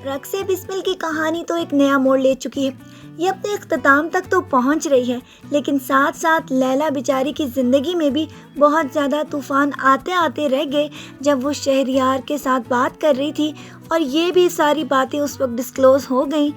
رقص بسمل کی کہانی تو ایک نیا موڑ لے چکی ہے. یہ اپنے اختتام تک تو پہنچ رہی ہے، لیکن ساتھ ساتھ لیلا بیچاری کی زندگی میں بھی بہت زیادہ طوفان آتے آتے رہ گئے جب وہ شہریار کے ساتھ بات کر رہی تھی، اور یہ بھی ساری باتیں اس وقت ڈسکلوز ہو گئیں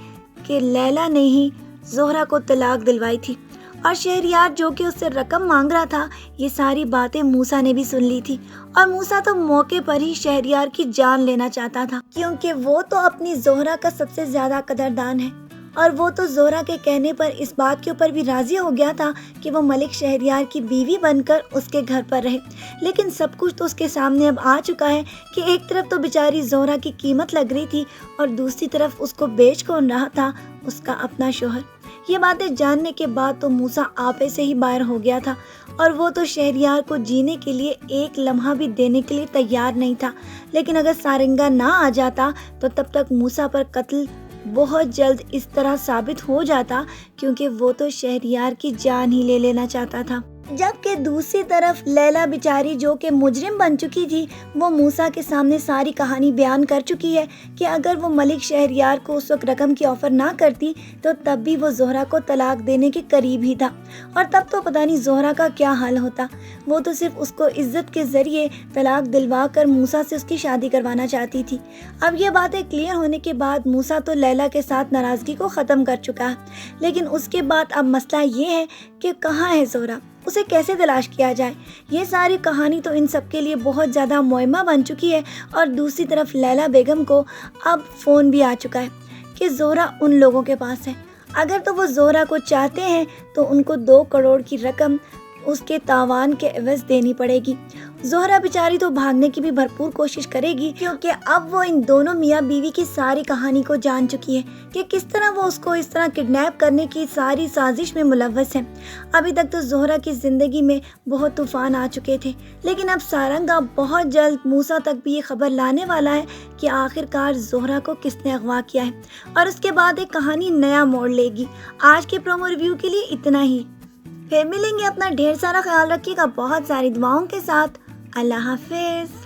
کہ لیلا نے ہی زہرہ کو طلاق دلوائی تھی، اور شہریار جو کہ اس سے رقم مانگ رہا تھا، یہ ساری باتیں موسیٰ نے بھی سن لی تھی. اور موسیٰ تو موقع پر ہی شہریار کی جان لینا چاہتا تھا، کیونکہ وہ تو اپنی زہرہ کا سب سے زیادہ قدردان ہے، اور وہ تو زہرہ کے کہنے پر اس بات کے اوپر بھی راضی ہو گیا تھا کہ وہ ملک شہریار کی بیوی بن کر اس کے گھر پر رہے. لیکن سب کچھ تو اس کے سامنے اب آ چکا ہے کہ ایک طرف تو بیچاری زہرہ کی قیمت لگ رہی تھی، اور دوسری طرف اس کو بیچ کون رہا تھا اس کا اپنا شوہر. یہ باتیں جاننے کے بعد تو موسیٰ آپے سے ہی باہر ہو گیا تھا، اور وہ تو شہریار کو جینے کے لیے ایک لمحہ بھی دینے کے لیے تیار نہیں تھا. لیکن اگر سارنگا نہ آ جاتا تو تب تک موسیٰ پر قتل بہت جلد اس طرح ثابت ہو جاتا، کیونکہ وہ تو شہریار کی جان ہی لے لینا چاہتا تھا. جبکہ دوسری طرف لیلا بیچاری جو کہ مجرم بن چکی تھی، وہ موسیٰ کے سامنے ساری کہانی بیان کر چکی ہے کہ اگر وہ ملک شہریار کو اس وقت رقم کی آفر نہ کرتی تو تب بھی وہ زہرہ کو طلاق دینے کے قریب ہی تھا، اور تب تو پتہ نہیں زہرہ کا کیا حال ہوتا. وہ تو صرف اس کو عزت کے ذریعے طلاق دلوا کر موسیٰ سے اس کی شادی کروانا چاہتی تھی. اب یہ باتیں کلیئر ہونے کے بعد موسیٰ تو لیلا کے ساتھ ناراضگی کو ختم کر چکا ہے، لیکن اس کے بعد اب مسئلہ یہ ہے کہ کہاں ہے زہرہ، اسے کیسے تلاش کیا جائے. یہ ساری کہانی تو ان سب کے لیے بہت زیادہ معمہ بن چکی ہے، اور دوسری طرف لیلا بیگم کو اب فون بھی آ چکا ہے کہ زہرہ ان لوگوں کے پاس ہے. اگر تو وہ زہرہ کو چاہتے ہیں تو ان کو 2 کروڑ کی رقم اس کے تاوان کے عوض دینی پڑے گی. زہرہ بیچاری تو بھاگنے کی بھی بھرپور کوشش کرے گی، کیونکہ اب وہ ان دونوں میاں بیوی کی ساری کہانی کو جان چکی ہے کہ کس طرح وہ اس کو اس طرح کڈنیپ کرنے کی ساری سازش میں ملوث ہے. ابھی تک تو زہرہ کی زندگی میں بہت طوفان آ چکے تھے، لیکن اب سارنگا بہت جلد موسیٰ تک بھی یہ خبر لانے والا ہے کہ آخر کار زہرہ کو کس نے اغوا کیا ہے، اور اس کے بعد ایک کہانی نیا موڑ لے گی. آج کے پرومو ریویو کے لیے اتنا ہی. پھر ملیں گے. اپنا ڈھیر سارا خیال رکھیے گا بہت ساری دعاؤں کے ساتھ. اللہ حافظ.